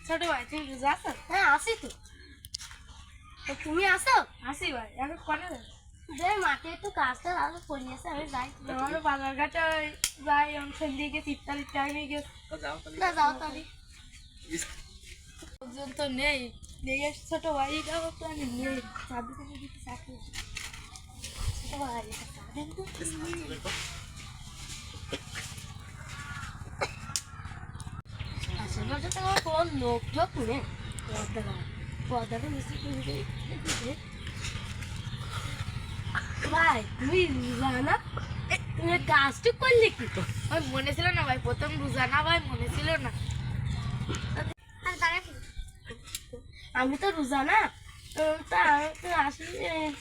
ছোট ভাই তুমি রোজা আছো? হ্যাঁ আসি তো। তো তুমি আসো? আসি ভাই, এখন কনে যাবে? যে মাঠে একটু কাজটা আরো পড়িয়েছে, আমি যাই। আমারও বাজার ঘাটে যাই, অংশের দিকে ইফতার টাইম হয়ে গেছে। না যাও তাহলে। লোকজন তো নেই, নেই ছোট ভাইটাও তো নেই। চাবি থেকে দিতে চাকরি ছোট ভাই এটা চা দেন তো। আশেপাশে তো আমার কোনো লোক ঠোক নেই। পর্দাটা মিশে করে ভাই তুমি জানা তুমি কাজটা করলে কি? ভাই মনে ছিল না ভাই, প্রথম রোজা না ভাই, মনে ছিল না। আমি তো রোজা না, তা আমি তো আসি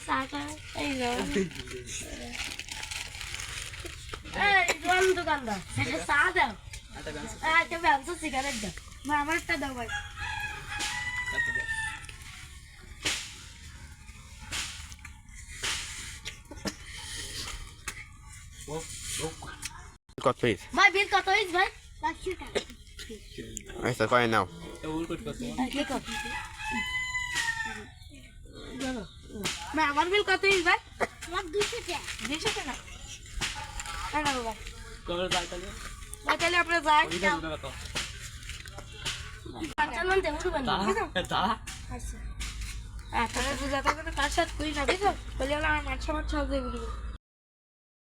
চাটা এই দোকানদার একটা চা দাও, একটা ব্যবসা সিগারেট দাও। ভাই আমার একটা দাও ভাই। কত পিস ভাই বিল কত হয়েছে ভাই? 500 টাকা। আচ্ছা কয় নাও ভাই আমার বিল কত হয়েছে ভাই? আমার 200 টাকা। 200 টাকা। ভাই ভাই তাহলে আমরা যাই। 55 দেবো না। আচ্ছা তাহলে রোজা থাকবে না, কার সাথে করি না, বুঝছো? বলি হলো আমার মাছ মাছ সব দিয়ে বলবো।